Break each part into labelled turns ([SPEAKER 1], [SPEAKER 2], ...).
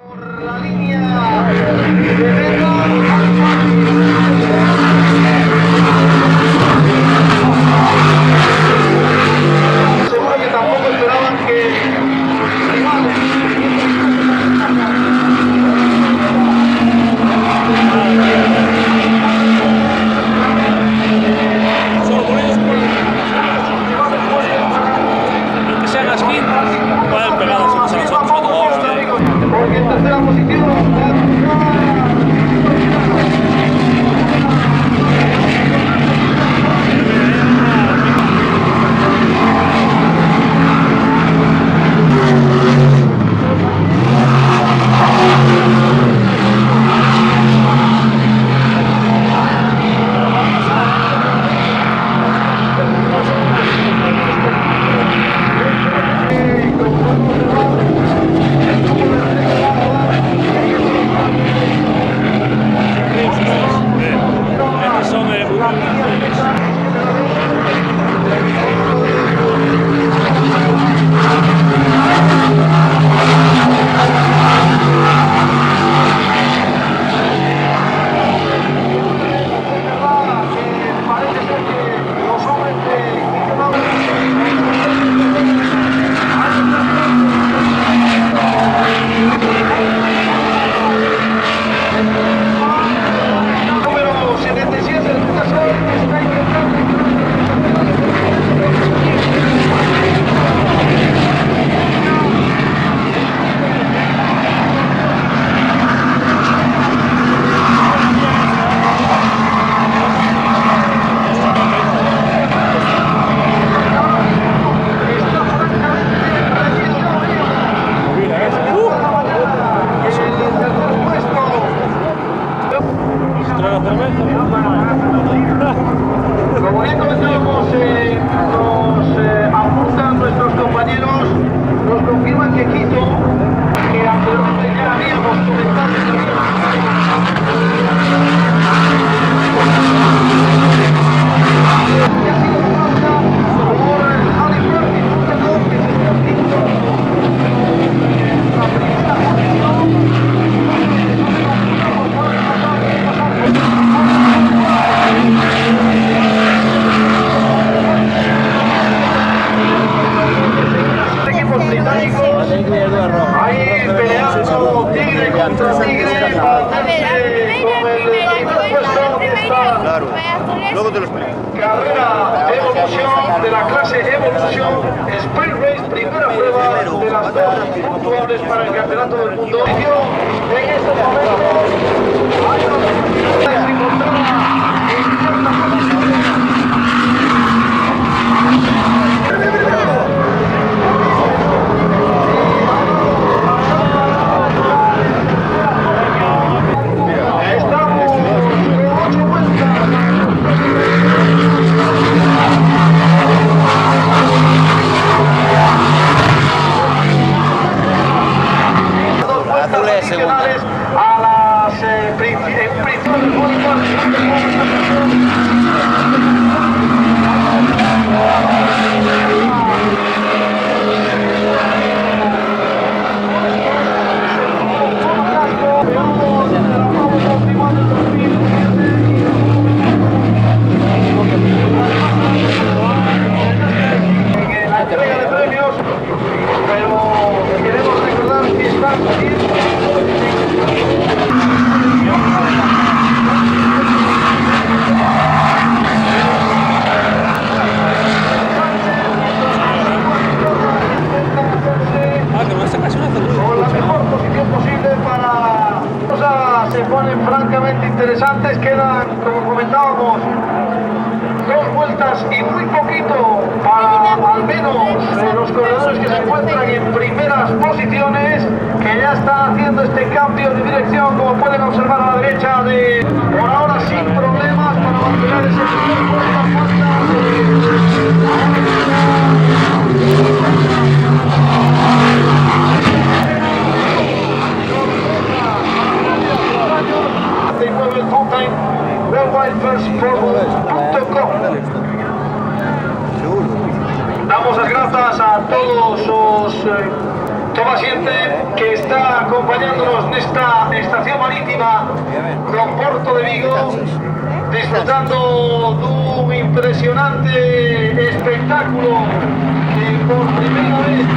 [SPEAKER 1] Por la línea de meta. Seguro que tampoco esperaban que
[SPEAKER 2] solo con ellos, aunque sean las 15, pueden pegar a nosotros cuando vamos de...
[SPEAKER 1] porque en tercera posición como bien comentábamos, nos apuntan nuestros compañeros, nos confirman que Quito, que anteriormente ya habíamos comentado ahí peleando tigre contra tigre para hacerse con el primer puesto de esta
[SPEAKER 3] Luego te lo explico.
[SPEAKER 1] carrera de evolución de la clase evolución Sprint Race, primera prueba de las dos puntuables para el campeonato del mundo. En estos momentos hay una se encontraba en cierta posición. A las principales la entrega de premios, pero queremos recordar que están con la mejor posición posible para... Cosas se ponen francamente interesantes, quedan, como comentábamos, 2 vueltas y muy poquito para al menos los corredores que se encuentran en primeras posiciones, que ya están haciendo este cambio de dirección, como pueden observar a la derecha, de por ahora sin problemas para mantener ese primer puesto. Damos las gracias a todos paciente que está acompañándonos nesta estación marítima do Porto de Vigo, disfrutando dun impresionante espectáculo que por primeira vez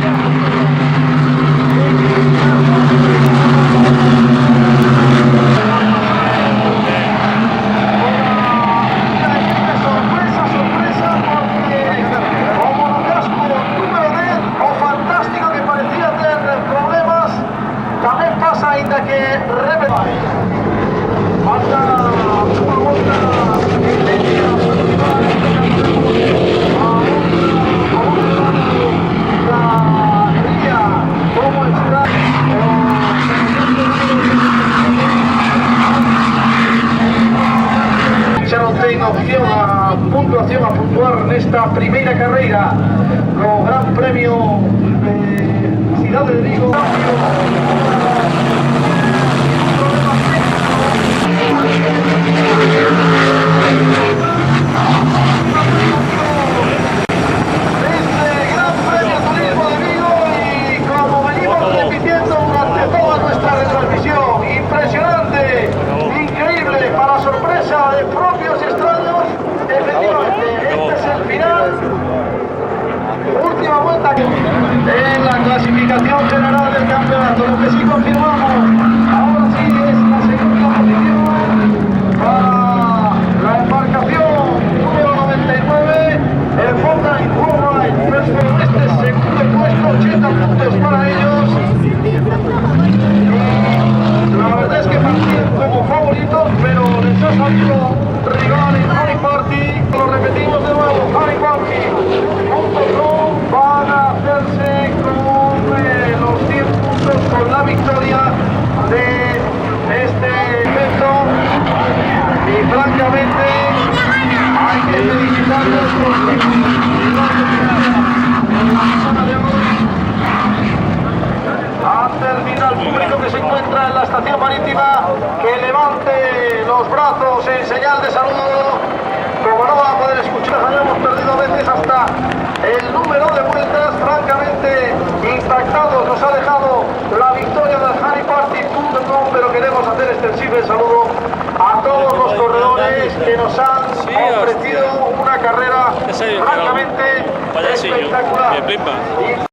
[SPEAKER 1] ainda que falta unha volta como está xa non ten opción a puntuación a puntuar nesta primeira carreira no Gran Premio de Cidade de Vigo. En la clasificación general del campeonato, lo que sí confirmamos, ahora sí es la segunda posición para la embarcación número 99, el Fortnite Worldwide First, este segundo puesto, 80 puntos para ellos. La verdad es que partían como favoritos, pero les ha salido rival en Honey Party. Lo repetimos de nuevo, honeyparty.com van a hacerse con los 100 puntos con la victoria de este evento. Y francamente hay que felicitarlos porque ha terminado el público que se encuentra en la estación marítima, que levante los brazos en señal de saludo. Como no van a poder escuchar, habíamos perdido a veces hasta el número de vueltas. Francamente impactados nos ha dejado la victoria del honeyparty.com, pero queremos hacer extensible el saludo a todos los corredores que nos han ofrecido una carrera francamente espectacular.